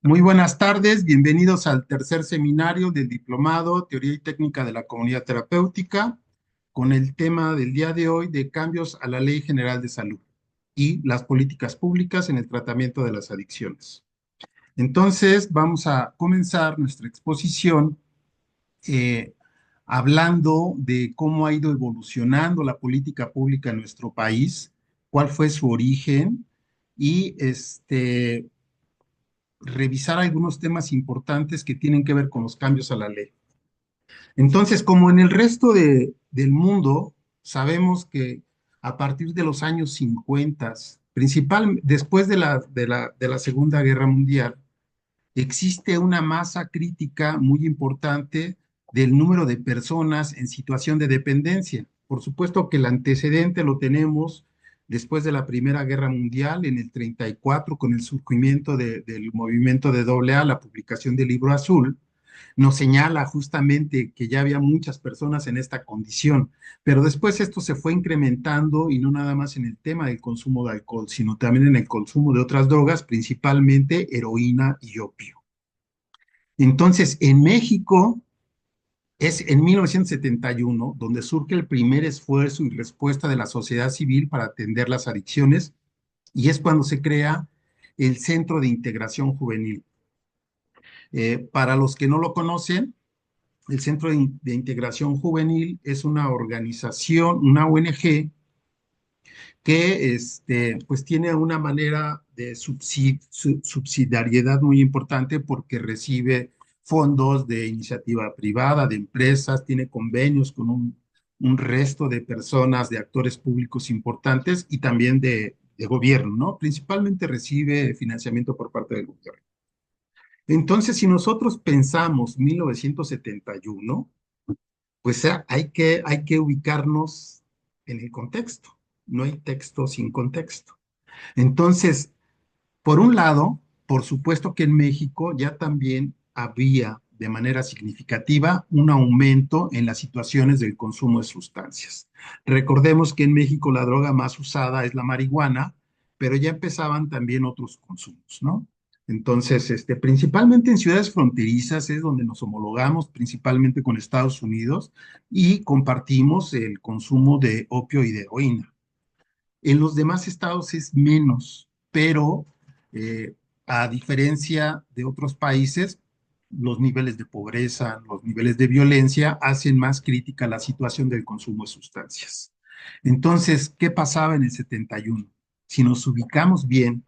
Muy buenas tardes, bienvenidos al tercer seminario del Diplomado Teoría y Técnica de la Comunidad Terapéutica, con el tema del día de hoy de cambios a la Ley General de Salud y las políticas públicas en el tratamiento de las adicciones. Entonces, vamos a comenzar nuestra exposición eh, hablando de cómo ha ido evolucionando la política pública en nuestro país, cuál fue su origen y revisar algunos temas importantes que tienen que ver con los cambios a la ley. Entonces, como en el resto del mundo, sabemos que a partir de los años 50, después de la Segunda Guerra Mundial, existe una masa crítica muy importante del número de personas en situación de dependencia. Por supuesto que el antecedente lo tenemos después de la Primera Guerra Mundial, en el 34, con el surgimiento del movimiento de AA, la publicación del Libro Azul, nos señala justamente que ya había muchas personas en esta condición, pero después esto se fue incrementando y no nada más en el tema del consumo de alcohol, sino también en el consumo de otras drogas, principalmente heroína y opio. Entonces, en México es en 1971 donde surge el primer esfuerzo y respuesta de la sociedad civil para atender las adicciones y es cuando se crea el Centro de Integración Juvenil. Para los que no lo conocen, el Centro de Integración Juvenil es una organización, una ONG, que pues tiene una manera de subsidiariedad muy importante porque recibe fondos de iniciativa privada, de empresas, tiene convenios con un resto de personas, de actores públicos importantes y también de gobierno, ¿no? Principalmente recibe financiamiento por parte del gobierno. Entonces, si nosotros pensamos 1971, pues hay que ubicarnos en el contexto. No hay texto sin contexto. Entonces, por un lado, por supuesto que en México ya también había de manera significativa un aumento en las situaciones del consumo de sustancias. Recordemos que en México la droga más usada es la marihuana, pero ya empezaban también otros consumos, ¿no? Entonces, principalmente en ciudades fronterizas es donde nos homologamos principalmente con Estados Unidos y compartimos el consumo de opio y de heroína. En los demás estados es menos, pero eh, a diferencia de otros países, los niveles de pobreza, los niveles de violencia hacen más crítica la situación del consumo de sustancias. Entonces, ¿qué pasaba en el 71? Si nos ubicamos bien,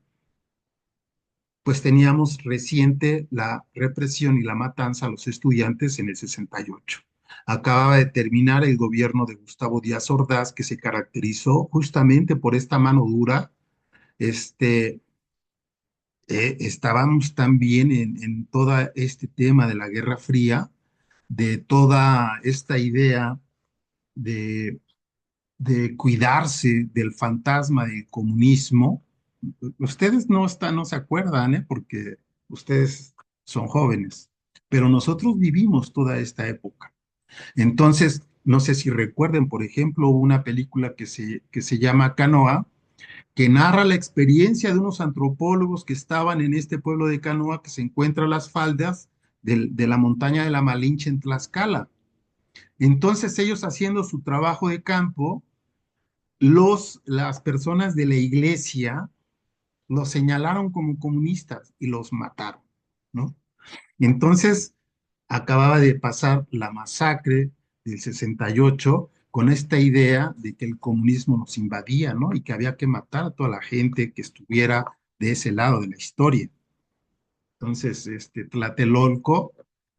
pues teníamos reciente la represión y la matanza a los estudiantes en el 68. Acababa de terminar el gobierno de Gustavo Díaz Ordaz, que se caracterizó justamente por esta mano dura. Este, Estábamos también en todo este tema de la Guerra Fría, de toda esta idea de, de cuidarse del fantasma del comunismo. Ustedes no se acuerdan, ¿eh? Porque ustedes son jóvenes, pero nosotros vivimos toda esta época. Entonces, no sé si recuerden, por ejemplo, una película que se llama Canoa, que narra la experiencia de unos antropólogos que estaban en este pueblo de Canoa que se encuentra a las faldas de la montaña de la Malinche en Tlaxcala. Entonces, ellos haciendo su trabajo de campo, las personas de la iglesia los señalaron como comunistas y los mataron, ¿no? Entonces, acababa de pasar la masacre del 68 con esta idea de que el comunismo nos invadía, ¿no? Y que había que matar a toda la gente que estuviera de ese lado de la historia. Entonces, Tlatelolco,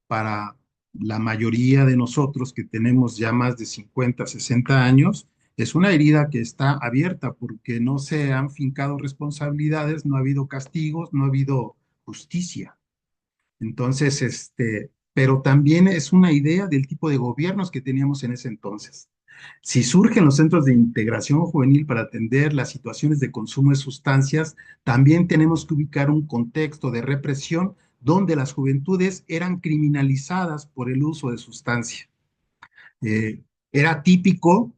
para la mayoría de nosotros que tenemos ya más de 50, 60 años, es una herida que está abierta porque no se han fincado responsabilidades, no ha habido castigos, no ha habido justicia. Entonces, pero también es una idea del tipo de gobiernos que teníamos en ese entonces. Si surgen los centros de integración juvenil para atender las situaciones de consumo de sustancias, también tenemos que ubicar un contexto de represión donde las juventudes eran criminalizadas por el uso de sustancia. Era típico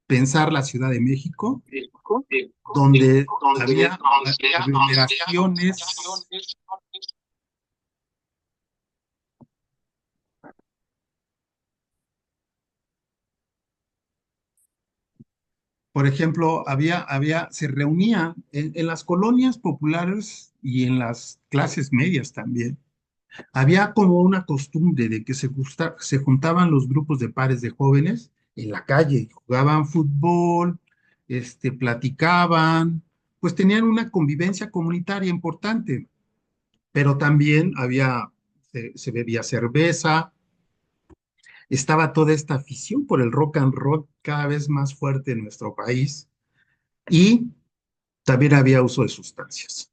pensar la Ciudad de México, donde había aglomeraciones Por ejemplo, se reunían en las colonias populares y en las clases medias también. Había como una costumbre de que se juntaban los grupos de pares de jóvenes en la calle, jugaban fútbol, platicaban, pues tenían una convivencia comunitaria importante, pero también se bebía cerveza, estaba toda esta afición por el rock and roll cada vez más fuerte en nuestro país y también había uso de sustancias.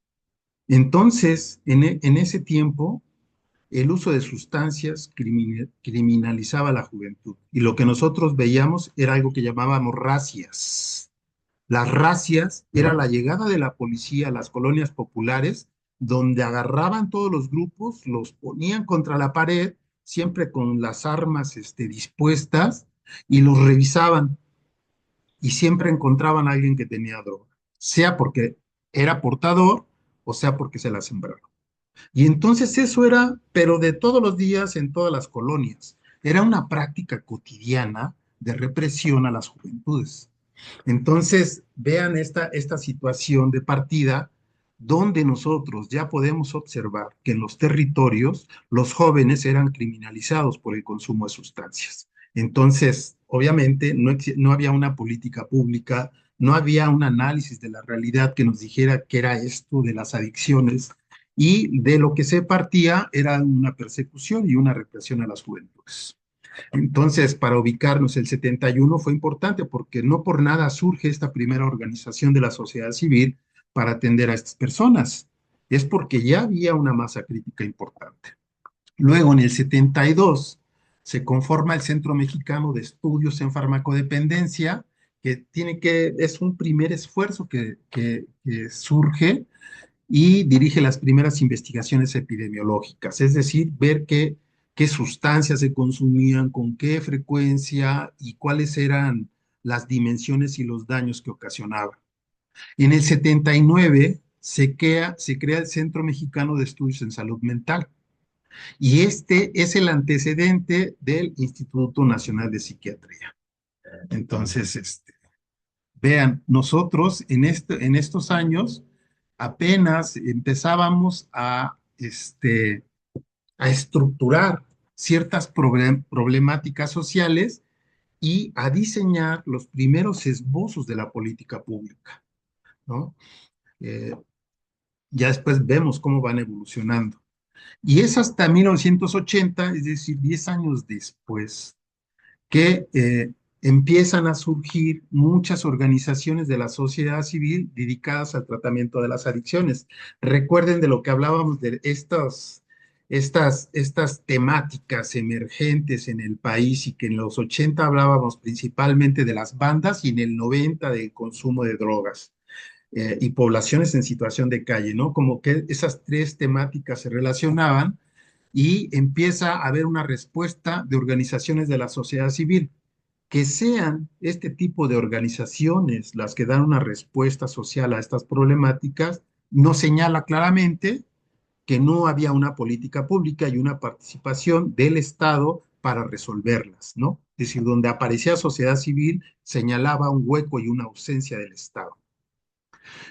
Entonces, en ese tiempo, el uso de sustancias criminalizaba a la juventud. Y lo que nosotros veíamos era algo que llamábamos racias. Las racias era la llegada de la policía a las colonias populares, donde agarraban todos los grupos, los ponían contra la pared, siempre con las armas dispuestas, y los revisaban. Y siempre encontraban a alguien que tenía droga, sea porque era portador o sea porque se la sembraron. Y entonces eso era, pero de todos los días en todas las colonias. Era una práctica cotidiana de represión a las juventudes. Entonces, vean esta situación de partida donde nosotros ya podemos observar que en los territorios los jóvenes eran criminalizados por el consumo de sustancias. Entonces, obviamente, no había una política pública, no había un análisis de la realidad que nos dijera qué era esto de las adicciones y de lo que se partía era una persecución y una represión a las juventudes. Entonces, para ubicarnos, el 71 fue importante porque no por nada surge esta primera organización de la sociedad civil para atender a estas personas. Es porque ya había una masa crítica importante. Luego, en el 72, se conforma el Centro Mexicano de Estudios en Farmacodependencia, es un primer esfuerzo que surge y dirige las primeras investigaciones epidemiológicas, es decir, ver qué sustancias se consumían, con qué frecuencia y cuáles eran las dimensiones y los daños que ocasionaban. En el 79 se crea el Centro Mexicano de Estudios en Salud Mental y este es el antecedente del Instituto Nacional de Psiquiatría. Entonces, vean, nosotros en estos años apenas empezábamos a estructurar ciertas problemáticas sociales y a diseñar los primeros esbozos de la política pública, ¿no? Eh, ya después vemos cómo van evolucionando. Y es hasta 1980, es decir, 10 años después, que empiezan a surgir muchas organizaciones de la sociedad civil dedicadas al tratamiento de las adicciones. Recuerden de lo que hablábamos de estas temáticas emergentes en el país y que en los 80 hablábamos principalmente de las bandas y en el 90 del consumo de drogas. Y poblaciones en situación de calle, ¿no? Como que esas tres temáticas se relacionaban y empieza a haber una respuesta de organizaciones de la sociedad civil. Que sean este tipo de organizaciones las que dan una respuesta social a estas problemáticas, nos señala claramente que no había una política pública y una participación del Estado para resolverlas, ¿no? Es decir, donde aparecía sociedad civil, señalaba un hueco y una ausencia del Estado.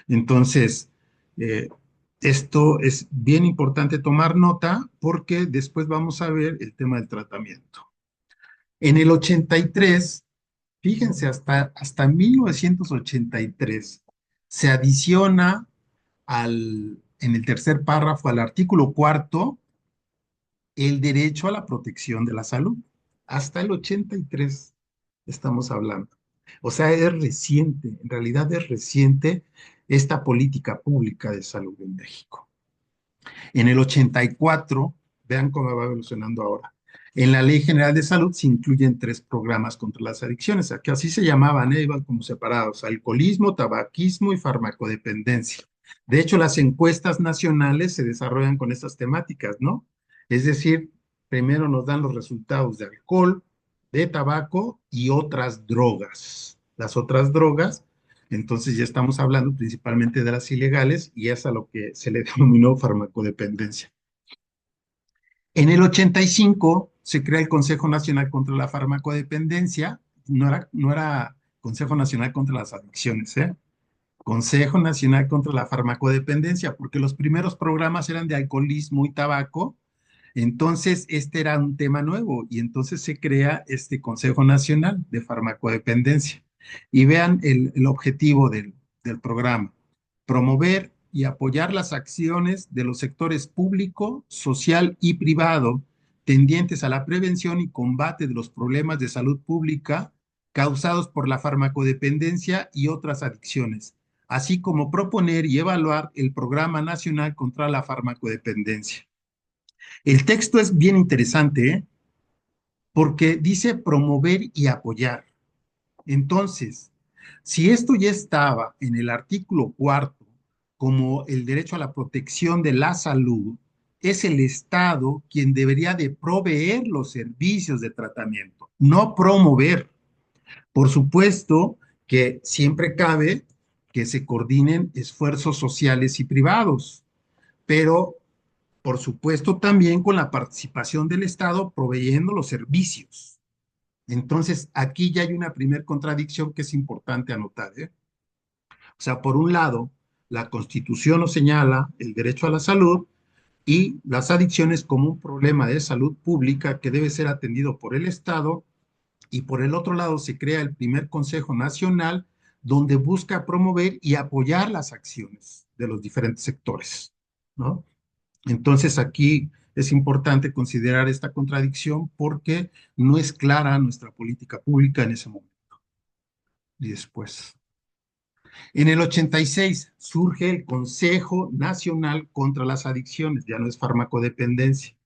Entonces, eh, esto es bien importante tomar nota porque después vamos a ver el tema del tratamiento. En el 83, fíjense, hasta 1983, se adiciona en el tercer párrafo al artículo cuarto el derecho a la protección de la salud. Hasta el 83 estamos hablando. O sea, es reciente, en realidad es reciente esta política pública de salud en México. En el 84, vean cómo va evolucionando ahora. En la Ley General de Salud se incluyen tres programas contra las adicciones, que así se llamaban, iban como separados: alcoholismo, tabaquismo y farmacodependencia. De hecho, las encuestas nacionales se desarrollan con estas temáticas, ¿no? Es decir, primero nos dan los resultados de alcohol, de tabaco y otras drogas. Las otras drogas, entonces ya estamos hablando principalmente de las ilegales y es a lo que se le denominó farmacodependencia. En el 85 se crea el Consejo Nacional contra la Farmacodependencia. No era Consejo Nacional contra las Adicciones, ¿eh? Consejo Nacional contra la Farmacodependencia, porque los primeros programas eran de alcoholismo y tabaco. Entonces, este era un tema nuevo y entonces se crea este Consejo Nacional de Farmacodependencia. Y vean el objetivo del programa: promover y apoyar las acciones de los sectores público, social y privado tendientes a la prevención y combate de los problemas de salud pública causados por la farmacodependencia y otras adicciones, así como proponer y evaluar el Programa Nacional contra la Farmacodependencia. El texto es bien interesante, ¿eh? Porque dice promover y apoyar. Entonces, si esto ya estaba en el artículo cuarto como el derecho a la protección de la salud, es el Estado quien debería de proveer los servicios de tratamiento, no promover. Por supuesto que siempre cabe que se coordinen esfuerzos sociales y privados, pero por supuesto también con la participación del Estado proveyendo los servicios. Entonces, aquí ya hay una primer contradicción que es importante anotar, ¿eh? O sea, por un lado, la Constitución nos señala el derecho a la salud y las adicciones como un problema de salud pública que debe ser atendido por el Estado, y por el otro lado se crea el primer Consejo Nacional donde busca promover y apoyar las acciones de los diferentes sectores, ¿no? Entonces aquí es importante considerar esta contradicción porque no es clara nuestra política pública en ese momento. Y después, en el 86 surge el Consejo Nacional contra las Adicciones, ya no es farmacodependencia,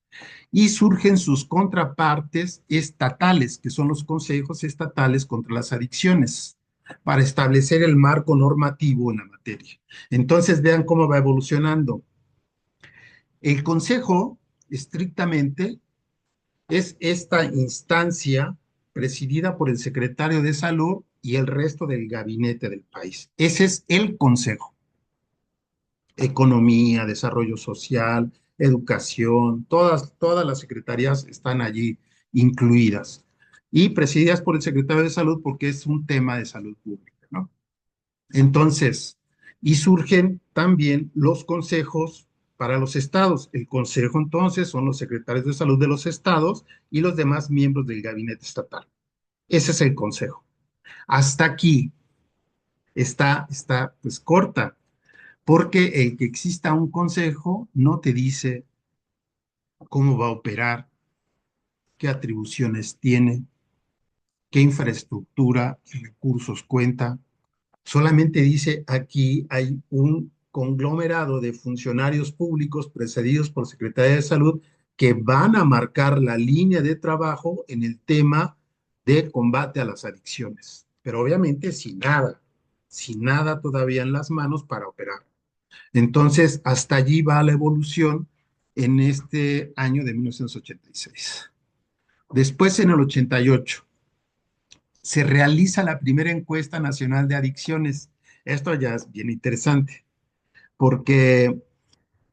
y surgen sus contrapartes estatales, que son los consejos estatales contra las adicciones, para establecer el marco normativo en la materia. Entonces vean cómo va evolucionando. El consejo, estrictamente, es esta instancia presidida por el secretario de Salud y el resto del gabinete del país. Ese es el consejo. Economía, desarrollo social, educación, todas las secretarías están allí incluidas y presididas por el secretario de Salud porque es un tema de salud pública, ¿no? Entonces, y surgen también los consejos para los estados. El consejo entonces son los secretarios de salud de los estados y los demás miembros del gabinete estatal. Ese es el consejo. Hasta aquí está pues corta, porque el que exista un consejo no te dice cómo va a operar, qué atribuciones tiene, qué infraestructura y recursos cuenta. Solamente dice aquí hay un conglomerado de funcionarios públicos precedidos por Secretaría de Salud que van a marcar la línea de trabajo en el tema de combate a las adicciones, pero obviamente sin nada todavía en las manos para operar. Entonces, hasta allí va la evolución en este año de 1986. Después, en el 88, se realiza la primera encuesta nacional de adicciones. Esto ya es bien interesante, porque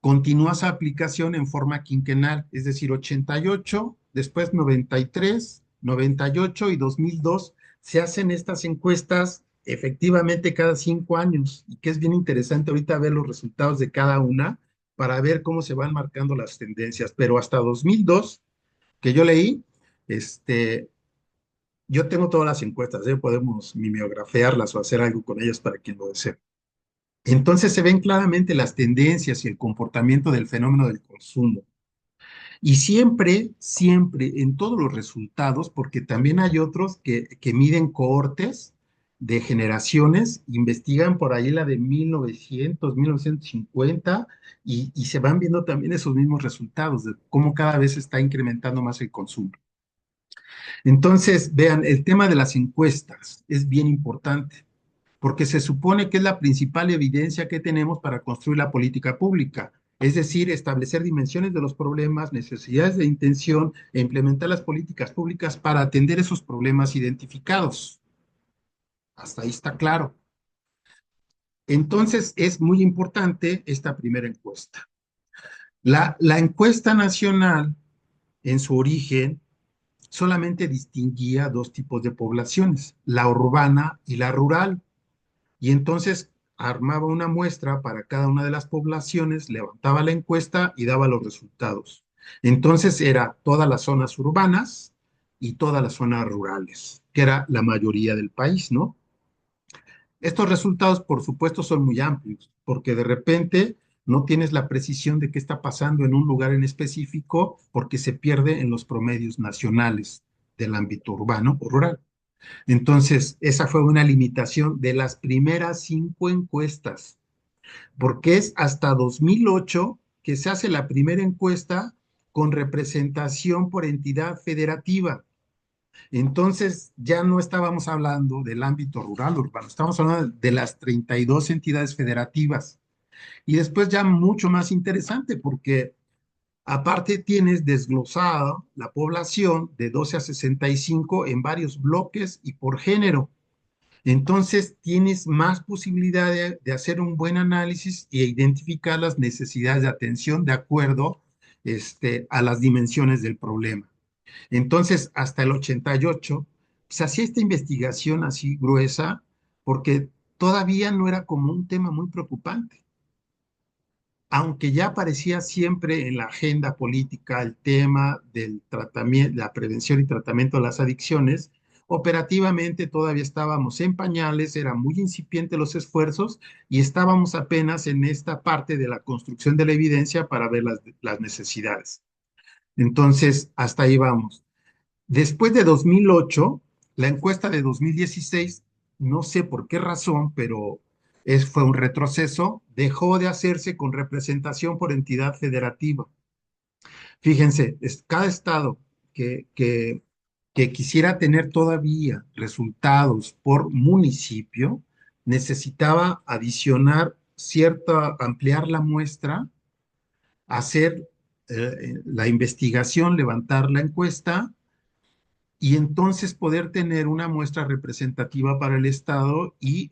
continúa su aplicación en forma quinquenal, es decir, 88, después 93, 98 y 2002 se hacen estas encuestas efectivamente cada 5 años, y que es bien interesante ahorita ver los resultados de cada una para ver cómo se van marcando las tendencias. Pero hasta 2002, que yo leí, yo tengo todas las encuestas, ¿eh? Podemos mimeografiarlas o hacer algo con ellas para quien lo desee. Entonces se ven claramente las tendencias y el comportamiento del fenómeno del consumo. Y siempre, siempre en todos los resultados, porque también hay otros que miden cohortes de generaciones, investigan por ahí la de 1900, 1950 y se van viendo también esos mismos resultados de cómo cada vez está incrementando más el consumo. Entonces, vean, el tema de las encuestas es bien importante porque se supone que es la principal evidencia que tenemos para construir la política pública, es decir, establecer dimensiones de los problemas, necesidades de intención e implementar las políticas públicas para atender esos problemas identificados. Hasta ahí está claro. Entonces, es muy importante esta primera encuesta. La encuesta nacional, en su origen, solamente distinguía dos tipos de poblaciones, la urbana y la rural. Y entonces armaba una muestra para cada una de las poblaciones, levantaba la encuesta y daba los resultados. Entonces era todas las zonas urbanas y todas las zonas rurales, que era la mayoría del país, ¿no? Estos resultados, por supuesto, son muy amplios, porque de repente no tienes la precisión de qué está pasando en un lugar en específico, porque se pierde en los promedios nacionales del ámbito urbano o rural. Entonces, esa fue una limitación de las primeras 5 encuestas, porque es hasta 2008 que se hace la primera encuesta con representación por entidad federativa. Entonces, ya no estábamos hablando del ámbito rural urbano, estamos hablando de las 32 entidades federativas. Y después ya mucho más interesante, porque aparte tienes desglosada la población de 12 a 65 en varios bloques y por género. Entonces tienes más posibilidad de hacer un buen análisis e identificar las necesidades de atención de acuerdo a las dimensiones del problema. Entonces, hasta el 88, se hacía esta investigación así gruesa porque todavía no era como un tema muy preocupante, aunque ya aparecía siempre en la agenda política el tema del tratamiento, la prevención y tratamiento de las adicciones. Operativamente todavía estábamos en pañales, eran muy incipientes los esfuerzos y estábamos apenas en esta parte de la construcción de la evidencia para ver las necesidades. Entonces, hasta ahí vamos. Después de 2008, la encuesta de 2016, no sé por qué razón, pero fue un retroceso, dejó de hacerse con representación por entidad federativa. Fíjense, cada estado que, que, que quisiera tener todavía resultados por municipio, necesitaba adicionar cierta, ampliar la muestra, hacer la investigación, levantar la encuesta y entonces poder tener una muestra representativa para el Estado y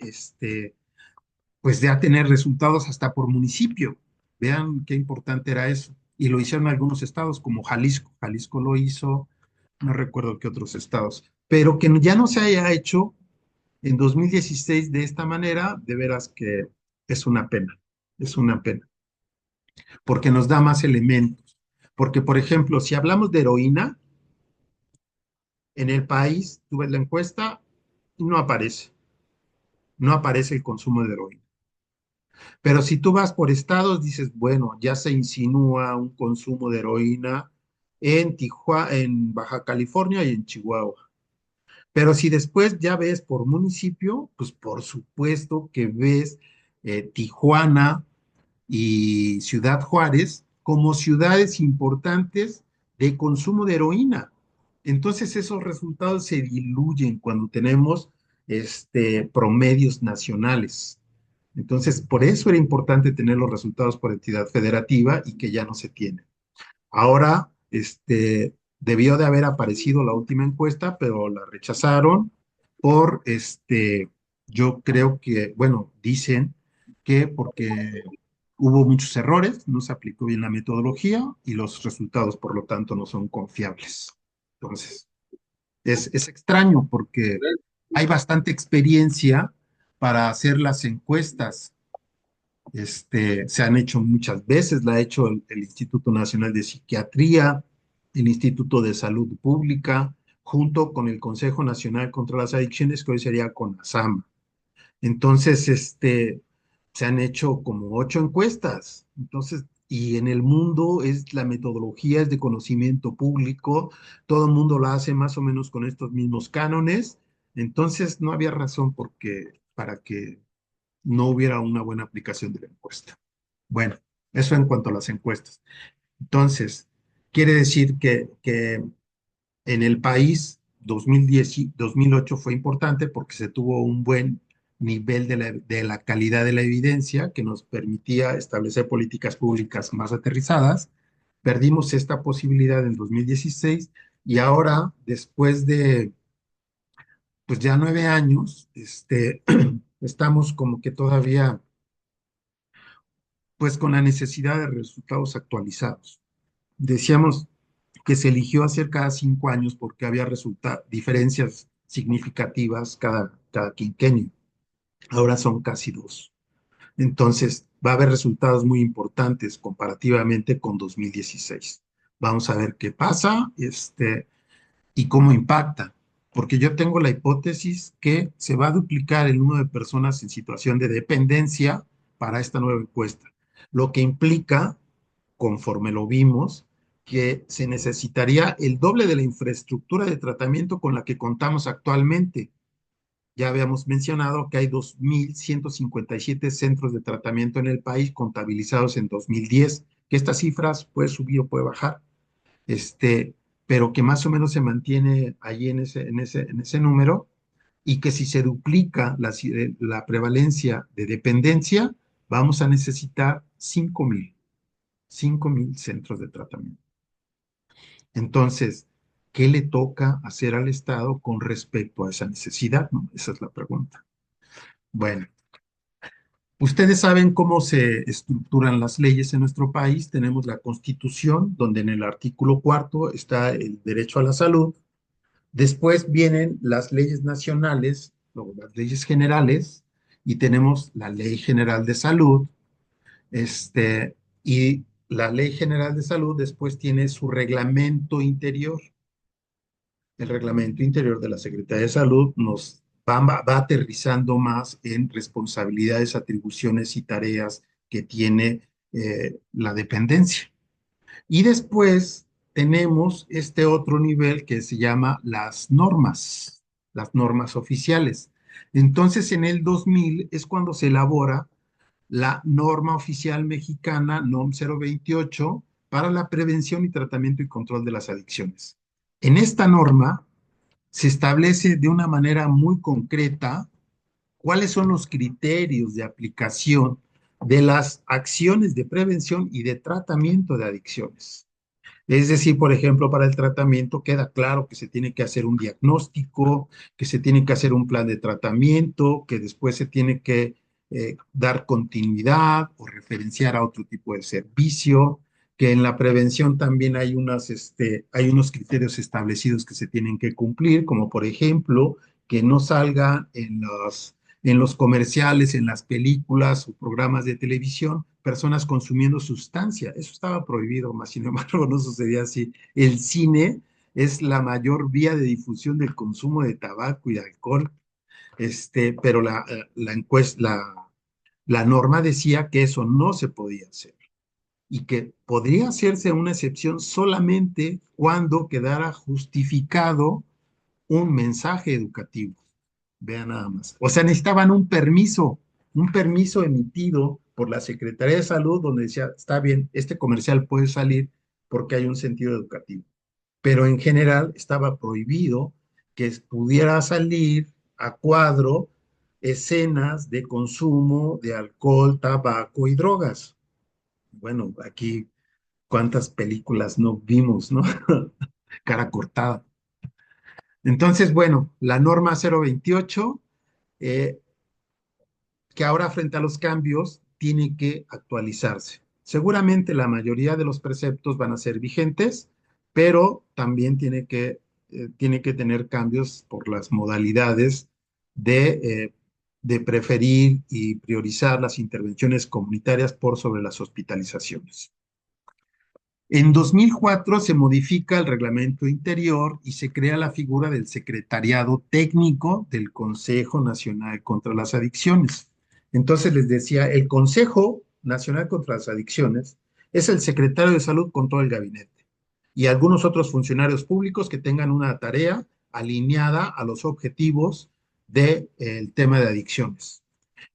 pues ya tener resultados hasta por municipio. Vean qué importante era eso. Y lo hicieron algunos estados como Jalisco. Jalisco lo hizo, no recuerdo qué otros estados, pero que ya no se haya hecho en 2016 de esta manera, de veras que es una pena, porque nos da más elementos. Porque, por ejemplo, si hablamos de heroína, en el país, tú ves la encuesta y no aparece el consumo de heroína. Pero si tú vas por estados, dices, bueno, ya se insinúa un consumo de heroína en Tijuana, en Baja California y en Chihuahua. Pero si después ya ves por municipio, pues por supuesto que ves Tijuana y Ciudad Juárez como ciudades importantes de consumo de heroína. Entonces esos resultados se diluyen cuando tenemos promedios nacionales. Entonces, por eso era importante tener los resultados por entidad federativa y que ya no se tiene. Ahora, debió de haber aparecido la última encuesta, pero la rechazaron por, yo creo que, bueno, dicen que porque hubo muchos errores, no se aplicó bien la metodología y los resultados, por lo tanto, no son confiables. Entonces, es extraño porque hay bastante experiencia para hacer las encuestas. Se han hecho muchas veces, la ha hecho el Instituto Nacional de Psiquiatría, el Instituto de Salud Pública, junto con el Consejo Nacional contra las Adicciones, que hoy sería CONASAMA. Entonces, se han hecho como 8 encuestas. Entonces, y en el mundo la metodología es de conocimiento público, todo el mundo la hace más o menos con estos mismos cánones. Entonces, no había razón para que no hubiera una buena aplicación de la encuesta. Bueno, eso en cuanto a las encuestas. Entonces, quiere decir que en el país 2010, 2008 fue importante porque se tuvo un buen nivel de la calidad de la evidencia que nos permitía establecer políticas públicas más aterrizadas. Perdimos esta posibilidad en 2016 y ahora, después de pues ya 9 años, estamos como que todavía pues con la necesidad de resultados actualizados. Decíamos que se eligió hacer cada 5 años porque había diferencias significativas cada quinquenio. Ahora son casi dos. Entonces, va a haber resultados muy importantes comparativamente con 2016. Vamos a ver qué pasa, y cómo impacta, porque yo tengo la hipótesis que se va a duplicar el número de personas en situación de dependencia para esta nueva encuesta, lo que implica, conforme lo vimos, que se necesitaría el doble de la infraestructura de tratamiento con la que contamos actualmente. Ya habíamos mencionado que hay 2.157 centros de tratamiento en el país contabilizados en 2010, que estas cifras puede subir o puede bajar, este, pero que más o menos se mantiene allí en ese número, y que si se duplica la prevalencia de dependencia, vamos a necesitar 5.000 centros de tratamiento. Entonces, ¿qué le toca hacer al Estado con respecto a esa necesidad, ¿no? Esa es la pregunta. Bueno, ustedes saben cómo se estructuran las leyes en nuestro país. Tenemos la Constitución, donde en el artículo cuarto está el derecho a la salud. Después vienen las leyes nacionales, o las leyes generales, y tenemos la Ley General de Salud, y la Ley General de Salud después tiene su reglamento interior. El reglamento interior de la Secretaría de Salud nos va aterrizando más en responsabilidades, atribuciones y tareas que tiene la dependencia. Y después tenemos este otro nivel que se llama las normas oficiales. Entonces, en el 2000 es cuando se elabora la norma oficial mexicana NOM 028 para la prevención y tratamiento y control de las adicciones. En esta norma se establece de una manera muy concreta cuáles son los criterios de aplicación de las acciones de prevención y de tratamiento de adicciones. Es decir, por ejemplo, para el tratamiento queda claro que se tiene que hacer un diagnóstico, que se tiene que hacer un plan de tratamiento, que después se tiene que dar continuidad o referenciar a otro tipo de servicio, que en la prevención también hay unos criterios establecidos que se tienen que cumplir, como por ejemplo, que no salga en los comerciales, en las películas o programas de televisión, personas consumiendo sustancia. Eso estaba prohibido, más sin embargo no sucedía así. El cine es la mayor vía de difusión del consumo de tabaco y de alcohol, pero la norma decía que eso no se podía hacer y que podría hacerse una excepción solamente cuando quedara justificado un mensaje educativo. Vean nada más. O sea, necesitaban un permiso emitido por la Secretaría de Salud donde decía, está bien, este comercial puede salir porque hay un sentido educativo. Pero en general estaba prohibido que pudiera salir a cuadro escenas de consumo de alcohol, tabaco y drogas. Bueno, aquí cuántas películas no vimos, ¿no? Cara cortada. Entonces, bueno, la norma 028, eh, que ahora frente a los cambios tiene que actualizarse. Seguramente la mayoría de los preceptos van a ser vigentes, pero también tiene que tener cambios por las modalidades de, eh, de preferir y priorizar las intervenciones comunitarias por sobre las hospitalizaciones. En 2004 se modifica el reglamento interior y se crea la figura del secretariado técnico del Consejo Nacional contra las Adicciones. Entonces les decía, el Consejo Nacional contra las Adicciones es el secretario de salud con todo el gabinete y algunos otros funcionarios públicos que tengan una tarea alineada a los objetivos del tema de adicciones.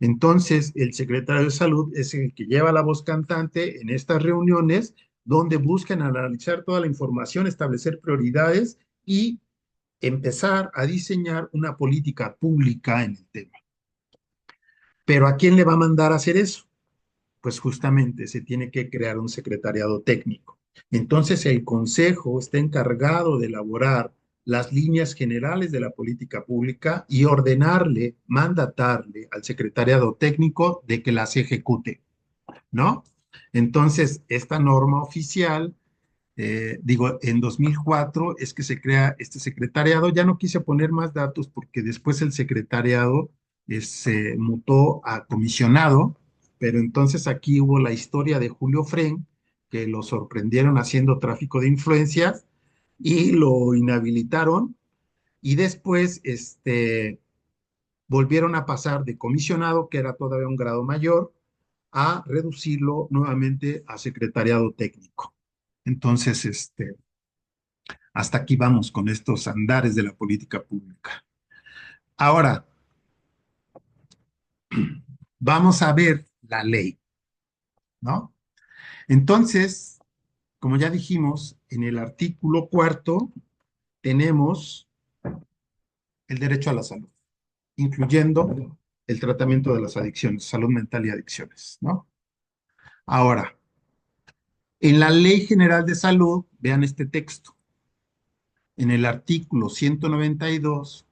Entonces, el secretario de salud es el que lleva la voz cantante en estas reuniones donde buscan analizar toda la información, establecer prioridades y empezar a diseñar una política pública en el tema. Pero ¿a quién le va a mandar a hacer eso? Pues justamente se tiene que crear un secretariado técnico. Entonces el Consejo está encargado de elaborar las líneas generales de la política pública y ordenarle, mandatarle al secretariado técnico de que las ejecute, ¿no? Entonces, esta norma oficial digo, en 2004 es que se crea este secretariado. Ya no quise poner más datos porque después el secretariado se mutó a comisionado, pero entonces aquí hubo la historia de Julio Fren, que lo sorprendieron haciendo tráfico de influencias y lo inhabilitaron y después volvieron a pasar de comisionado, que era todavía un grado mayor, a reducirlo nuevamente a secretariado técnico. Entonces, hasta aquí vamos con estos andares de la política pública. Ahora, vamos a ver la ley, ¿no? Entonces, como ya dijimos, en el artículo cuarto tenemos el derecho a la salud, incluyendo el tratamiento de las adicciones, salud mental y adicciones, ¿no? Ahora, en la Ley General de Salud, vean este texto, en el artículo 192,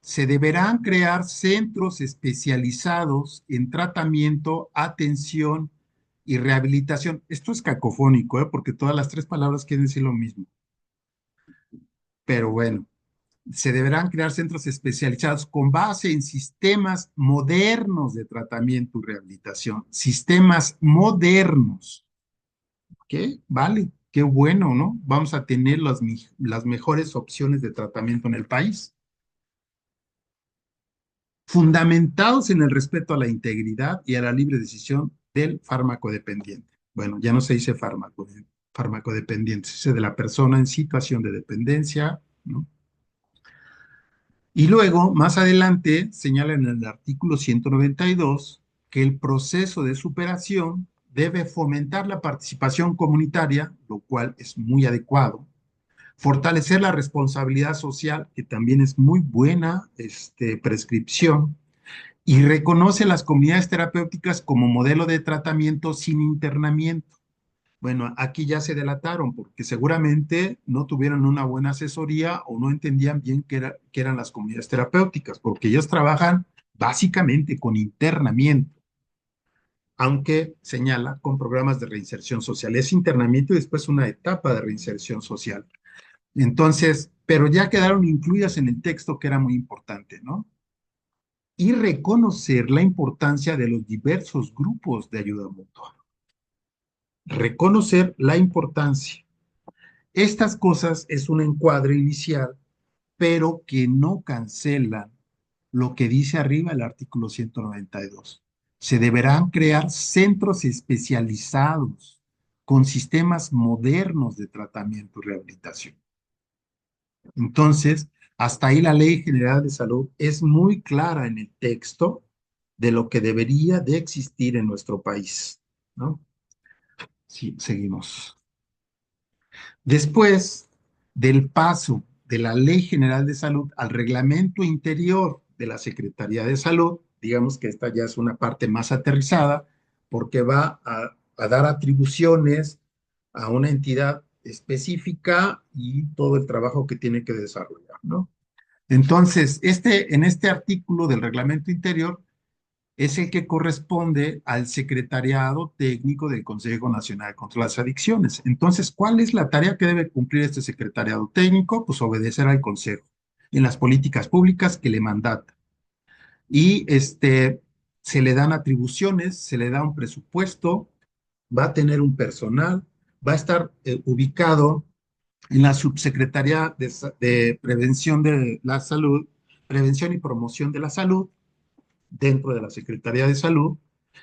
se deberán crear centros especializados en tratamiento, atención y rehabilitación. Esto es cacofónico, ¿eh? Porque todas las tres palabras quieren decir lo mismo. Pero bueno, se deberán crear centros especializados con base en sistemas modernos de tratamiento y rehabilitación. Sistemas modernos. ¿Qué? Vale, qué bueno, ¿no? Vamos a tener las mejores opciones de tratamiento en el país, fundamentados en el respeto a la integridad y a la libre decisión del fármaco dependiente. Bueno, ya no se dice fármaco dependiente, se dice de la persona en situación de dependencia, ¿no? Y luego, más adelante, señala en el artículo 192 que el proceso de superación debe fomentar la participación comunitaria, lo cual es muy adecuado, fortalecer la responsabilidad social, que también es muy buena prescripción, y reconoce las comunidades terapéuticas como modelo de tratamiento sin internamiento. Bueno, aquí ya se delataron porque seguramente no tuvieron una buena asesoría o no entendían bien qué eran las comunidades terapéuticas, porque ellos trabajan básicamente con internamiento, aunque señala con programas de reinserción social. Es internamiento y después una etapa de reinserción social. Entonces, pero ya quedaron incluidas en el texto que era muy importante, ¿no? Y reconocer la importancia de los diversos grupos de ayuda mutua. Reconocer la importancia. Estas cosas es un encuadre inicial, pero que no cancelan lo que dice arriba el artículo 192. Se deberán crear centros especializados con sistemas modernos de tratamiento y rehabilitación. Entonces, hasta ahí la Ley General de Salud es muy clara en el texto de lo que debería de existir en nuestro país, ¿no? Sí, seguimos. Después del paso de la Ley General de Salud al reglamento interior de la Secretaría de Salud, digamos que esta ya es una parte más aterrizada, porque va a dar atribuciones a una entidad específica y todo el trabajo que tiene que desarrollar, ¿no? Entonces, en este artículo del reglamento interior es el que corresponde al secretariado técnico del Consejo Nacional contra las Adicciones. Entonces, ¿cuál es la tarea que debe cumplir este secretariado técnico? Pues obedecer al Consejo en las políticas públicas que le mandata. Y se le dan atribuciones, se le da un presupuesto, va a tener un personal, va a estar ubicado en la Subsecretaría de Prevención de la Salud, Prevención y Promoción de la Salud, dentro de la Secretaría de Salud,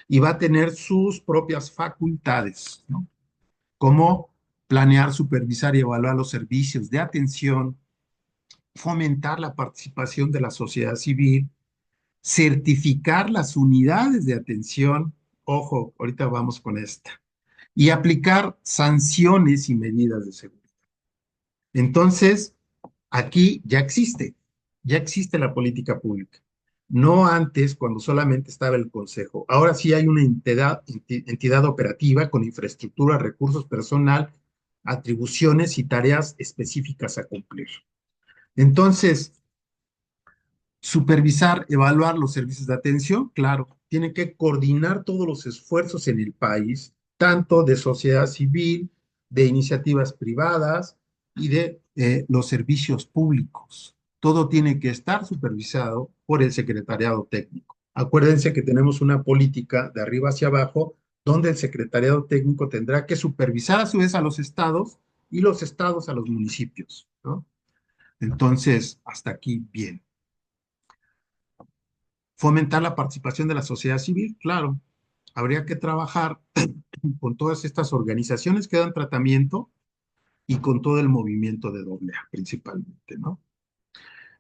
y va a tener sus propias facultades, ¿no? Como planear, supervisar y evaluar los servicios de atención, fomentar la participación de la sociedad civil, certificar las unidades de atención, ojo, ahorita vamos con esta, y aplicar sanciones y medidas de seguridad. Entonces, aquí ya existe la política pública. No antes, cuando solamente estaba el Consejo. Ahora sí hay una entidad operativa con infraestructura, recursos, personal, atribuciones y tareas específicas a cumplir. Entonces, supervisar, evaluar los servicios de atención, claro, tiene que coordinar todos los esfuerzos en el país, tanto de sociedad civil de iniciativas privadas y de los servicios públicos. Todo tiene que estar supervisado por el secretariado técnico. Acuérdense que tenemos una política de arriba hacia abajo donde el secretariado técnico tendrá que supervisar a su vez a los estados y los estados a los municipios, ¿no? Entonces, hasta aquí bien. Fomentar la participación de la sociedad civil, claro. Habría que trabajar con todas estas organizaciones que dan tratamiento y con todo el movimiento de AA principalmente, ¿no?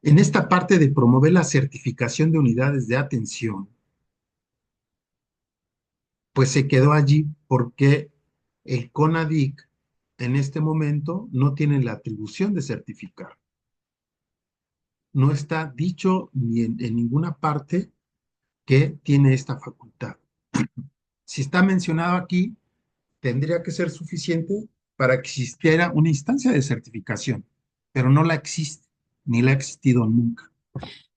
En esta parte de promover la certificación de unidades de atención, pues se quedó allí porque el CONADIC en este momento no tiene la atribución de certificar. No está dicho ni en ninguna parte que tiene esta facultad. Si está mencionado aquí, tendría que ser suficiente para que existiera una instancia de certificación, pero no la existe, ni la ha existido nunca.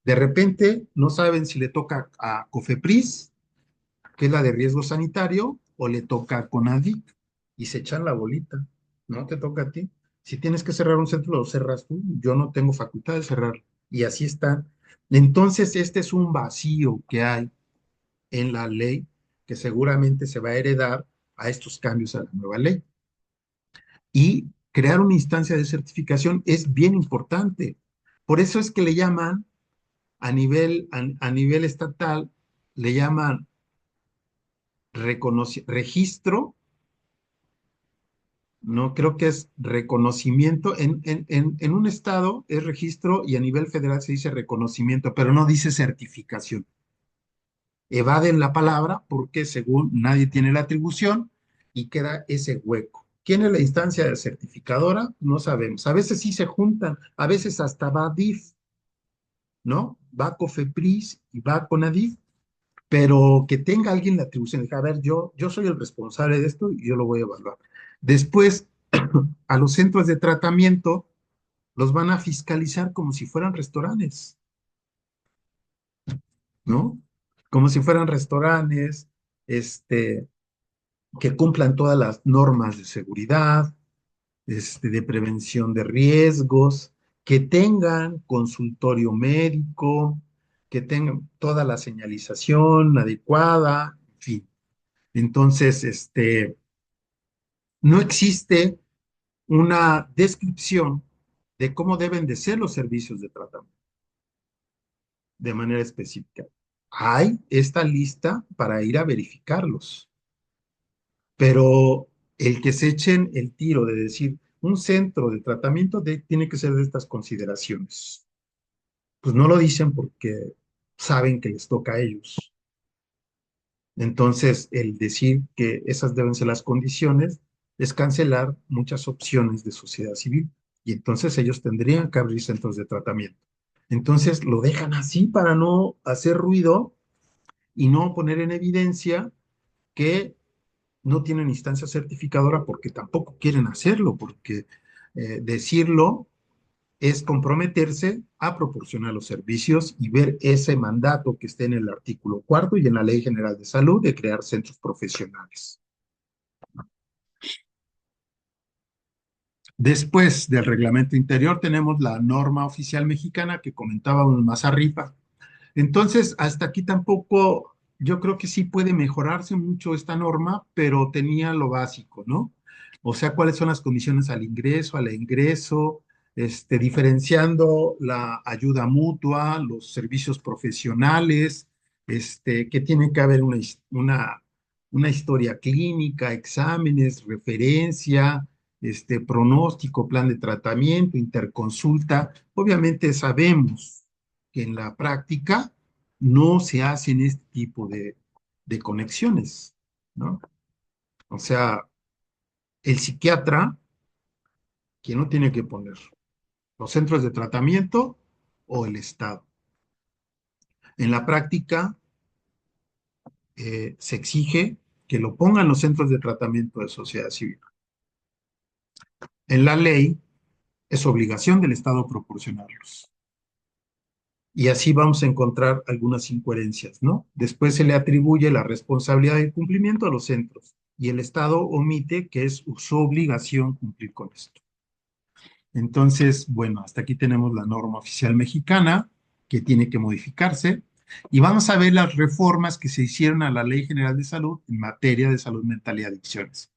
De repente no saben si le toca a COFEPRIS, que es la de riesgo sanitario, o le toca a CONADIC, y se echan la bolita. No te toca a ti. Si tienes que cerrar un centro, lo cerras tú. Yo no tengo facultad de cerrarlo. Y así está. Entonces, este es un vacío que hay en la ley que seguramente se va a heredar a estos cambios a la nueva ley. Y crear una instancia de certificación es bien importante. Por eso es que le llaman a nivel estatal, le llaman registro, no creo que es reconocimiento. En un estado es registro y a nivel federal se dice reconocimiento, pero no dice certificación. Evaden la palabra porque según nadie tiene la atribución y queda ese hueco. ¿Quién es la instancia certificadora? No sabemos. A veces sí se juntan, a veces hasta va DIF, ¿no? Va COFEPRIS y va CONADIF, pero que tenga alguien la atribución de, a ver, yo soy el responsable de esto y yo lo voy a evaluar. Después, a los centros de tratamiento los van a fiscalizar como si fueran restaurantes, ¿no? Como si fueran restaurantes, este, que cumplan todas las normas de seguridad, de prevención de riesgos, que tengan consultorio médico, que tengan toda la señalización adecuada, en fin. Entonces, no existe una descripción de cómo deben de ser los servicios de tratamiento de manera específica. Hay esta lista para ir a verificarlos, pero el que se echen el tiro de decir un centro de tratamiento tiene que ser de estas consideraciones. Pues no lo dicen porque saben que les toca a ellos. Entonces, el decir que esas deben ser las condiciones es cancelar muchas opciones de sociedad civil y entonces ellos tendrían que abrir centros de tratamiento. Entonces, lo dejan así para no hacer ruido y no poner en evidencia que no tienen instancia certificadora porque tampoco quieren hacerlo, porque decirlo es comprometerse a proporcionar los servicios y ver ese mandato que esté en el artículo cuarto y en la Ley General de Salud de crear centros profesionales. Después del reglamento interior tenemos la norma oficial mexicana que comentábamos más arriba. Entonces, hasta aquí tampoco, yo creo que sí puede mejorarse mucho esta norma, pero tenía lo básico, ¿no? O sea, cuáles son las condiciones al ingreso, diferenciando la ayuda mutua, los servicios profesionales, que tiene que haber una historia clínica, exámenes, referencia, pronóstico, plan de tratamiento, interconsulta. Obviamente sabemos que en la práctica no se hacen este tipo de conexiones, ¿no? O sea, el psiquiatra, ¿quién no tiene que poner? ¿Los centros de tratamiento o el Estado? En la práctica, se exige que lo pongan los centros de tratamiento de sociedad civil. En la ley, es obligación del Estado proporcionarlos. Y así vamos a encontrar algunas incoherencias, ¿no? Después se le atribuye la responsabilidad de cumplimiento a los centros. y el Estado omite que es su obligación cumplir con esto. Entonces, bueno, hasta aquí tenemos la norma oficial mexicana que tiene que modificarse y vamos a ver las reformas que se hicieron a la Ley General de Salud en materia de salud mental y adicciones.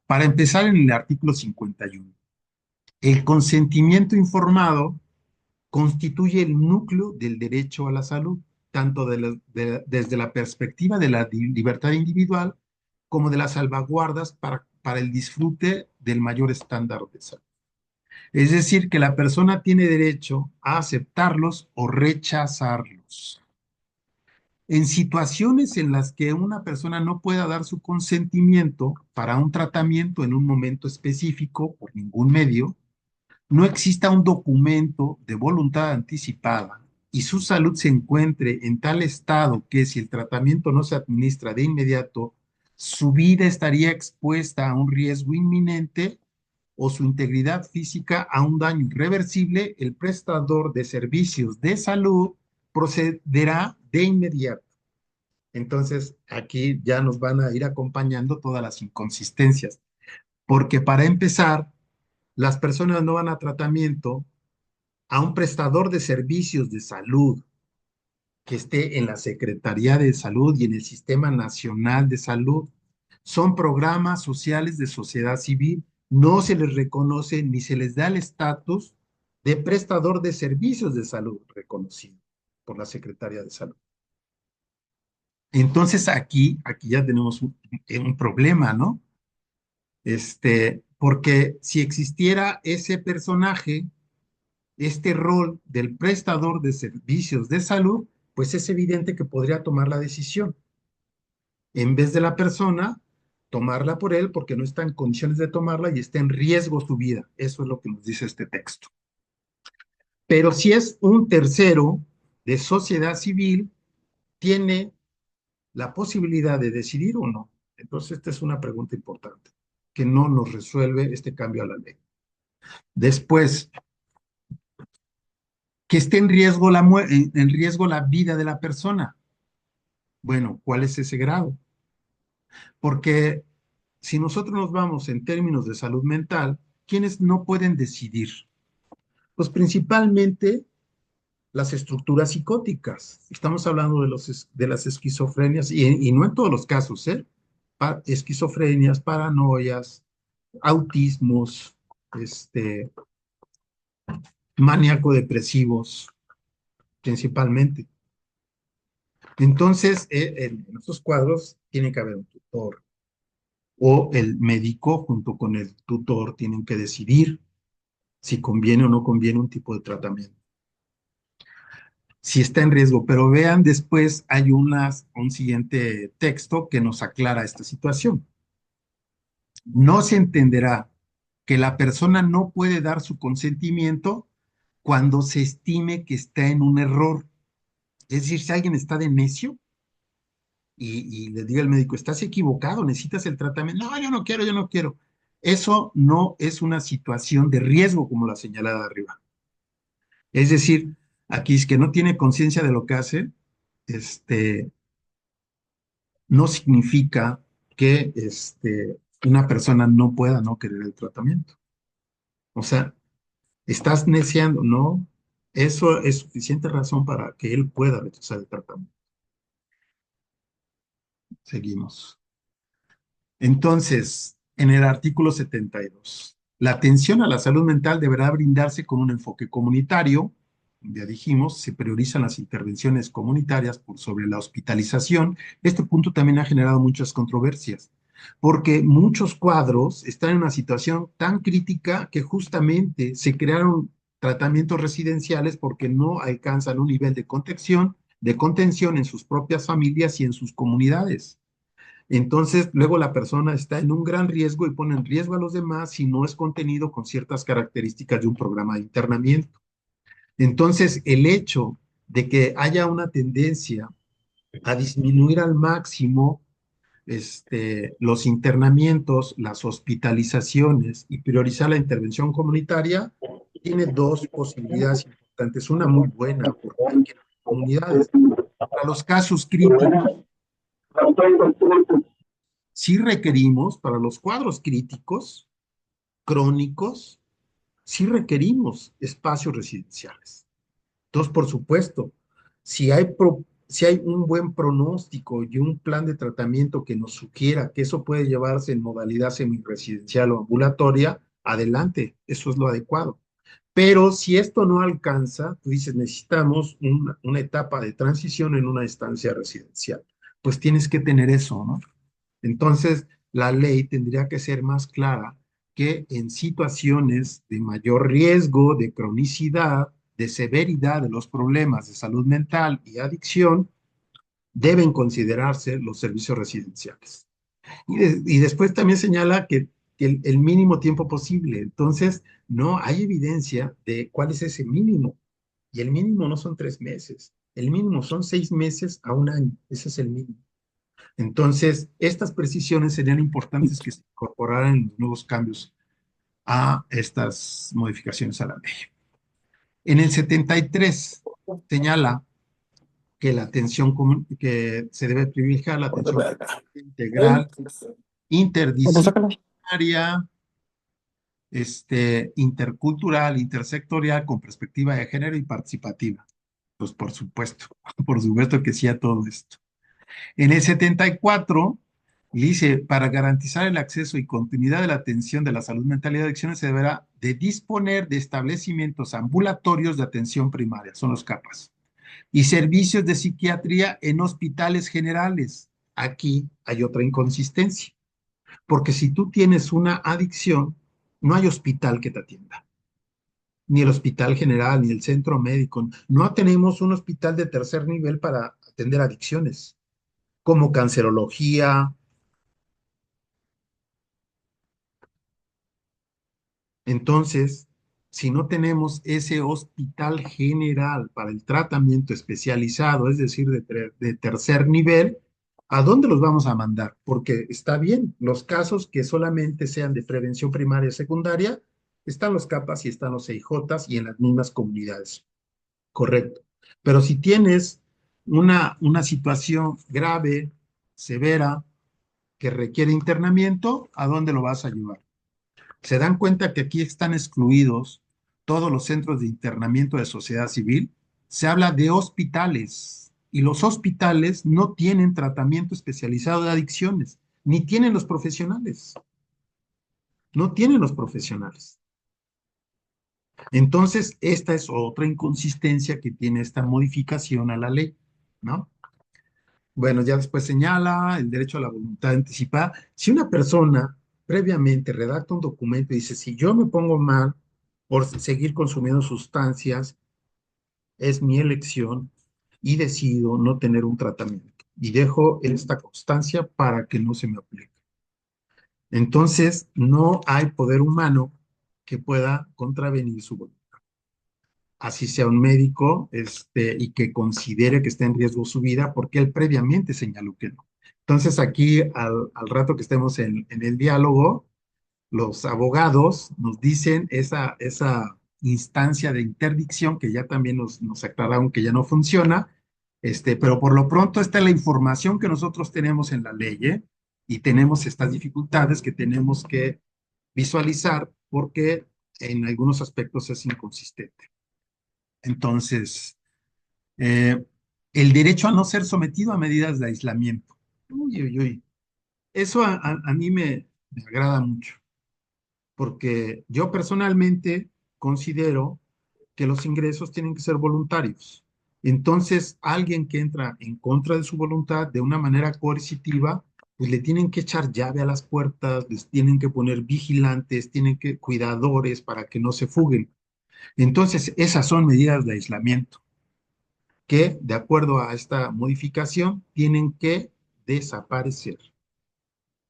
Para empezar, en el artículo 51, el consentimiento informado constituye el núcleo del derecho a la salud, tanto desde la perspectiva de la libertad individual como de las salvaguardas para el disfrute del mayor estándar de salud. Es decir, que la persona tiene derecho a aceptarlos o rechazarlos. En situaciones en las que una persona no pueda dar su consentimiento para un tratamiento en un momento específico por ningún medio, no exista un documento de voluntad anticipada y su salud se encuentre en tal estado que si el tratamiento no se administra de inmediato, su vida estaría expuesta a un riesgo inminente o su integridad física a un daño irreversible, el prestador de servicios de salud procederá de inmediato. Entonces, aquí ya nos van a ir acompañando todas las inconsistencias, porque para empezar, las personas no van a tratamiento a un prestador de servicios de salud que esté en la Secretaría de Salud y en el Sistema Nacional de Salud. Son programas sociales de sociedad civil. No se les reconoce ni se les da el estatus de prestador de servicios de salud reconocido por la Secretaría de Salud. Entonces aquí ya tenemos un problema, ¿no? Porque si existiera ese personaje, este rol del prestador de servicios de salud, pues es evidente que podría tomar la decisión. En vez de la persona, tomarla por él porque no está en condiciones de tomarla y está en riesgo su vida. Eso es lo que nos dice este texto. Pero si es un tercero de sociedad civil, tiene la posibilidad de decidir o no. Entonces, esta es una pregunta importante que no nos resuelve este cambio a la ley. Después, que esté en riesgo la vida de la persona. Bueno, ¿cuál es ese grado? Porque si nosotros nos vamos en términos de salud mental, ¿quiénes no pueden decidir? Pues principalmente las estructuras psicóticas. Estamos hablando de las esquizofrenias, y no en todos los casos, ¿eh? Esquizofrenias, paranoias, autismos, maníaco-depresivos, principalmente. Entonces, en estos cuadros tiene que haber un tutor, o el médico junto con el tutor tienen que decidir si conviene o no conviene un tipo de tratamiento, si está en riesgo. Pero vean, después hay un siguiente texto que nos aclara esta situación. No se entenderá que la persona no puede dar su consentimiento cuando se estime que está en un error. Es decir, si alguien está de necio y le diga al médico, estás equivocado, necesitas el tratamiento. No, yo no quiero, yo no quiero. Eso no es una situación de riesgo como la señalada arriba. Es decir, aquí es que no tiene conciencia de lo que hace, este, no significa que una persona no pueda no querer el tratamiento. O sea, estás neciando, ¿no? Eso es suficiente razón para que él pueda rechazar el tratamiento. Seguimos. Entonces, en el artículo 72, la atención a la salud mental deberá brindarse con un enfoque comunitario. Ya dijimos, se priorizan las intervenciones comunitarias por sobre la hospitalización. Este punto también ha generado muchas controversias, porque muchos cuadros están en una situación tan crítica que justamente se crearon tratamientos residenciales porque no alcanzan un nivel de contención en sus propias familias y en sus comunidades. Entonces, luego la persona está en un gran riesgo y pone en riesgo a los demás si no es contenido con ciertas características de un programa de internamiento. Entonces, el hecho de que haya una tendencia a disminuir al máximo los internamientos, las hospitalizaciones y priorizar la intervención comunitaria, tiene dos posibilidades importantes. Una muy buena, porque hay que comunidades. Para los casos críticos, sí requerimos para los cuadros críticos, crónicos, sí requerimos espacios residenciales. Entonces, por supuesto, si hay un buen pronóstico y un plan de tratamiento que nos sugiera que eso puede llevarse en modalidad semiresidencial o ambulatoria, adelante, eso es lo adecuado. Pero si esto no alcanza, tú dices, necesitamos una etapa de transición en una estancia residencial. Pues tienes que tener eso, ¿no? Entonces, la ley tendría que ser más clara que en situaciones de mayor riesgo, de cronicidad, de severidad de los problemas de salud mental y adicción, deben considerarse los servicios residenciales. Y después también señala que el mínimo tiempo posible. Entonces, no hay evidencia de cuál es ese mínimo. Y el mínimo no son 3 meses. El mínimo son 6 meses a un año. Ese es el mínimo. Entonces, estas precisiones serían importantes que se incorporaran en los nuevos cambios a estas modificaciones a la ley. En el 73 señala que la atención que se debe privilegiar la atención integral, Vamos a sacarlo. interdisciplinaria, intercultural, intersectorial, con perspectiva de género y participativa. Pues por supuesto que sí a todo esto. En el 74 dice, para garantizar el acceso y continuidad de la atención de la salud mental y adicciones se deberá de disponer de establecimientos ambulatorios de atención primaria, son los CAPAS, y servicios de psiquiatría en hospitales generales. Aquí hay otra inconsistencia, porque si tú tienes una adicción, no hay hospital que te atienda, ni el hospital general, ni el centro médico. No tenemos un hospital de tercer nivel para atender adicciones, como cancerología. Entonces, si no tenemos ese hospital general para el tratamiento especializado, es decir, de tercer nivel, ¿a dónde los vamos a mandar? Porque está bien, los casos que solamente sean de prevención primaria y secundaria, están los CAPAS y están los CIJs y en las mismas comunidades. Correcto. Pero si tienes una situación grave, severa, que requiere internamiento, ¿a dónde lo vas a llevar? Se dan cuenta que aquí están excluidos todos los centros de internamiento de sociedad civil. Se habla de hospitales y los hospitales no tienen tratamiento especializado de adicciones, ni tienen los profesionales, no tienen los profesionales. Entonces, esta es otra inconsistencia que tiene esta modificación a la ley, ¿no? Bueno, ya después señala el derecho a la voluntad anticipada. Si una persona previamente redacta un documento y dice, si yo me pongo mal por seguir consumiendo sustancias, es mi elección y decido no tener un tratamiento y dejo esta constancia para que no se me aplique. Entonces, no hay poder humano que pueda contravenir su voluntad. Así sea un médico, y que considere que está en riesgo su vida, porque él previamente señaló que no. Entonces, aquí, al rato que estemos en el diálogo, los abogados nos dicen esa instancia de interdicción que ya también nos aclararon que ya no funciona, pero por lo pronto está la información que nosotros tenemos en la ley, ¿eh? Y tenemos estas dificultades que tenemos que visualizar porque en algunos aspectos es inconsistente. Entonces, eh, el derecho a no ser sometido a medidas de aislamiento. Uy, uy, uy. Eso a mí me agrada mucho, porque yo personalmente considero que los ingresos tienen que ser voluntarios. Entonces, alguien que entra en contra de su voluntad de una manera coercitiva, pues le tienen que echar llave a las puertas, les tienen que poner vigilantes, tienen que cuidadores para que no se fuguen. Entonces, esas son medidas de aislamiento que, de acuerdo a esta modificación, tienen que desaparecer,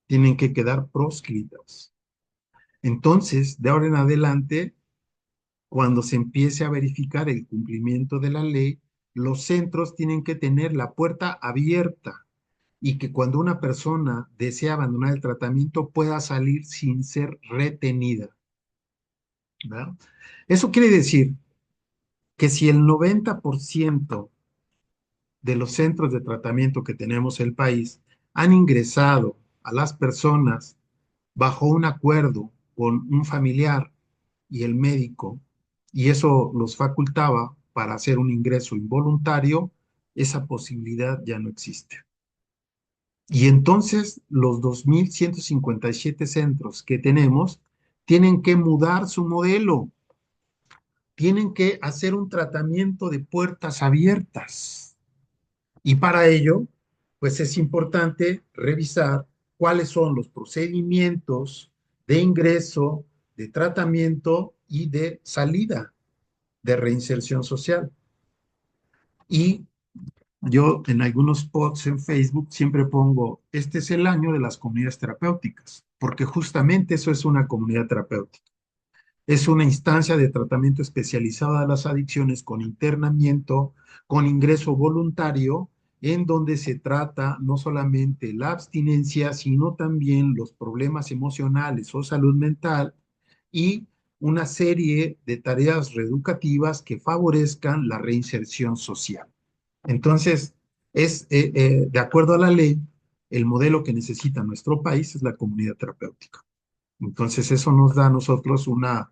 tienen que quedar proscritas. Entonces, de ahora en adelante, cuando se empiece a verificar el cumplimiento de la ley, los centros tienen que tener la puerta abierta y que cuando una persona desea abandonar el tratamiento pueda salir sin ser retenida, ¿verdad? Eso quiere decir que si el 90% de los centros de tratamiento que tenemos en el país han ingresado a las personas bajo un acuerdo con un familiar y el médico, y eso los facultaba para hacer un ingreso involuntario, esa posibilidad ya no existe. Y entonces los 2.157 centros que tenemos tienen que mudar su modelo, tienen que hacer un tratamiento de puertas abiertas. Y para ello, pues es importante revisar cuáles son los procedimientos de ingreso, de tratamiento y de salida, de reinserción social. Y yo en algunos posts en Facebook siempre pongo, este es el año de las comunidades terapéuticas, porque justamente eso es una comunidad terapéutica. Es una instancia de tratamiento especializada de las adicciones con internamiento, con ingreso voluntario, en donde se trata no solamente la abstinencia, sino también los problemas emocionales o salud mental y una serie de tareas reeducativas que favorezcan la reinserción social. Entonces, de acuerdo a la ley, el modelo que necesita nuestro país es la comunidad terapéutica. Entonces, eso nos da a nosotros una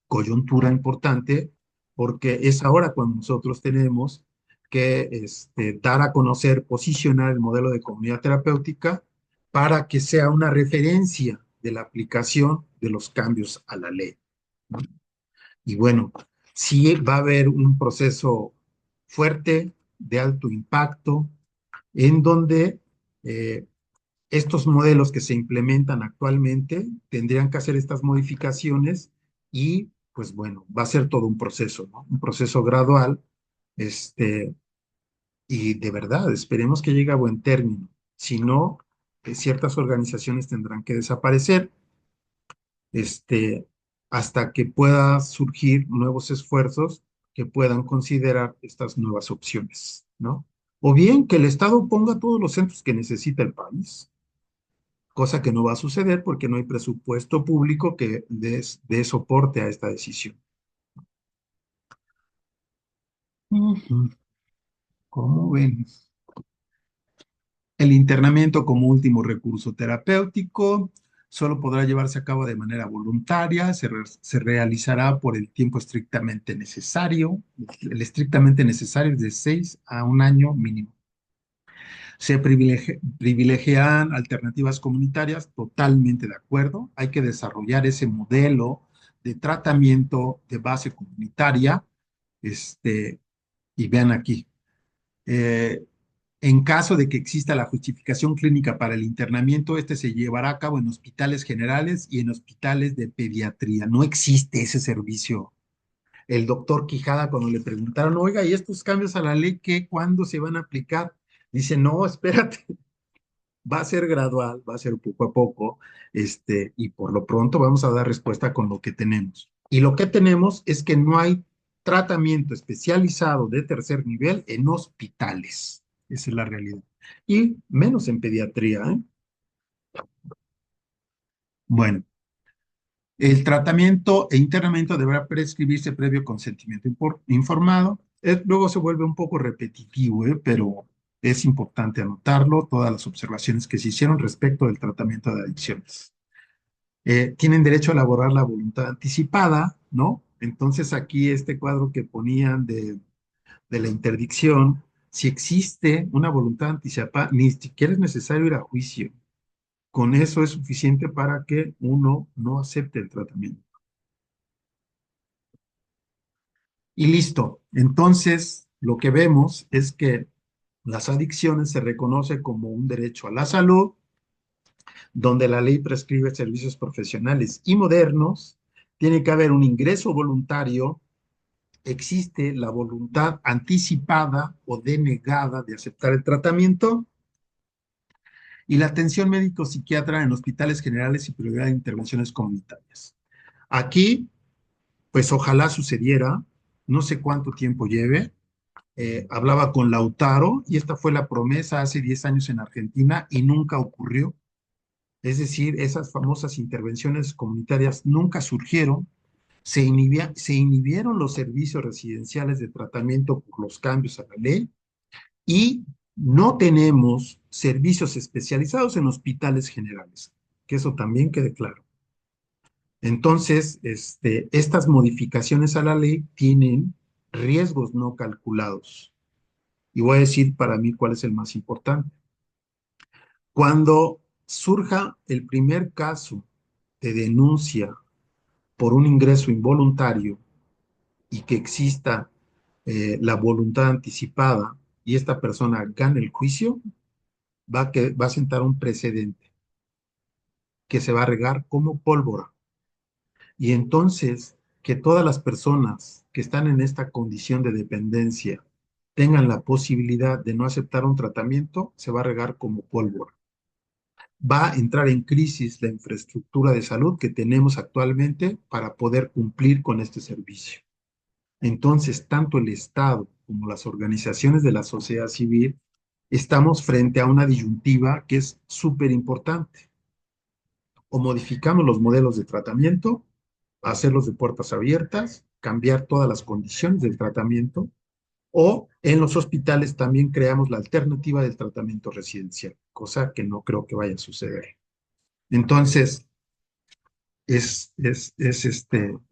coyuntura importante porque es ahora cuando nosotros tenemos que dar a conocer, posicionar el modelo de comunidad terapéutica para que sea una referencia de la aplicación de los cambios a la ley, ¿no? Y bueno, sí va a haber un proceso fuerte, de alto impacto, en donde estos modelos que se implementan actualmente tendrían que hacer estas modificaciones y pues bueno, va a ser todo un proceso, ¿no? Un proceso gradual, este, y de verdad, esperemos que llegue a buen término. Si no, ciertas organizaciones tendrán que desaparecer, este, hasta que pueda surgir nuevos esfuerzos que puedan considerar estas nuevas opciones, ¿no? O bien que el Estado ponga todos los centros que necesita el país, cosa que no va a suceder porque no hay presupuesto público que dé soporte a esta decisión. Ujú. ¿Cómo ven? El internamiento como último recurso terapéutico solo podrá llevarse a cabo de manera voluntaria, se realizará por el tiempo estrictamente necesario. El estrictamente necesario es de 6 a 1 año mínimo. Se privilegiarán alternativas comunitarias, totalmente de acuerdo. Hay que desarrollar ese modelo de tratamiento de base comunitaria. Este, y vean aquí, eh, en caso de que exista la justificación clínica para el internamiento, este se llevará a cabo en hospitales generales y en hospitales de pediatría. No existe ese servicio. El doctor Quijada, cuando le preguntaron, oiga, ¿y estos cambios a la ley qué? ¿Cuándo se van a aplicar? Dice, no, espérate, va a ser gradual, va a ser poco a poco, y por lo pronto vamos a dar respuesta con lo que tenemos. Y lo que tenemos es que no hay tratamiento especializado de tercer nivel en hospitales. Esa es la realidad. Y menos en pediatría, ¿eh? Bueno, el tratamiento e internamiento deberá prescribirse previo consentimiento informado. Luego se vuelve un poco repetitivo, pero es importante anotarlo, todas las observaciones que se hicieron respecto del tratamiento de adicciones. Tienen derecho a elaborar la voluntad anticipada, ¿no? Entonces aquí este cuadro que ponían de la interdicción, si existe una voluntad anticipada, ni siquiera es necesario ir a juicio. Con eso es suficiente para que uno no acepte el tratamiento. Y listo. Entonces, lo que vemos es que las adicciones se reconoce como un derecho a la salud, donde la ley prescribe servicios profesionales y modernos, tiene que haber un ingreso voluntario, existe la voluntad anticipada o denegada de aceptar el tratamiento y la atención médico-psiquiatra en hospitales generales y prioridad de intervenciones comunitarias. Aquí, pues ojalá sucediera, no sé cuánto tiempo lleve. Hablaba con Lautaro y esta fue la promesa hace 10 años en Argentina y nunca ocurrió. Es decir, esas famosas intervenciones comunitarias nunca surgieron, se inhibieron los servicios residenciales de tratamiento por los cambios a la ley y no tenemos servicios especializados en hospitales generales, que eso también quede claro. Entonces, estas modificaciones a la ley tienen riesgos no calculados. Y voy a decir para mí cuál es el más importante. Cuando surja el primer caso de denuncia por un ingreso involuntario y que exista la voluntad anticipada y esta persona gane el juicio, va a sentar un precedente que se va a regar como pólvora. Y entonces, que todas las personas que están en esta condición de dependencia tengan la posibilidad de no aceptar un tratamiento, se va a regar como pólvora. Va a entrar en crisis la infraestructura de salud que tenemos actualmente para poder cumplir con este servicio. Entonces, tanto el Estado como las organizaciones de la sociedad civil estamos frente a una disyuntiva que es súper importante. O modificamos los modelos de tratamiento, hacerlos de puertas abiertas, cambiar todas las condiciones del tratamiento, o en los hospitales también creamos la alternativa del tratamiento residencial, cosa que no creo que vaya a suceder. Entonces, es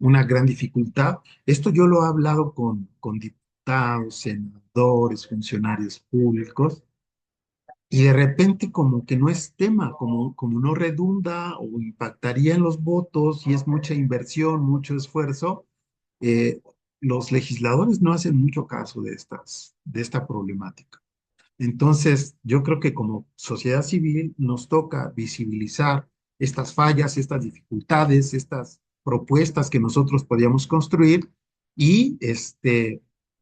una gran dificultad. Esto yo lo he hablado con diputados, senadores, funcionarios públicos, y de repente como que no es tema, como no redunda o impactaría en los votos y es mucha inversión, mucho esfuerzo, eh, los legisladores no hacen mucho caso de esta problemática. Entonces, yo creo que como sociedad civil nos toca visibilizar estas fallas, estas dificultades, estas propuestas que nosotros podíamos construir y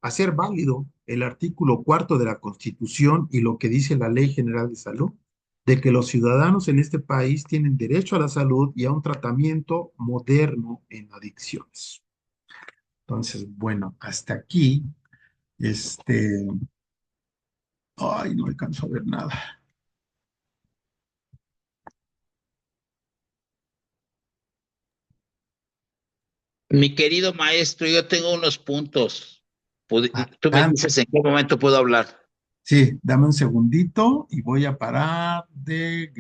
hacer válido el artículo cuarto de la Constitución y lo que dice la Ley General de Salud, de que los ciudadanos en este país tienen derecho a la salud y a un tratamiento moderno en adicciones. Entonces, bueno, hasta aquí, ay, no alcanzo a ver nada. Mi querido maestro, yo tengo unos puntos. Tú me Adelante. dices en qué momento puedo hablar. Sí, dame un segundito y voy a parar de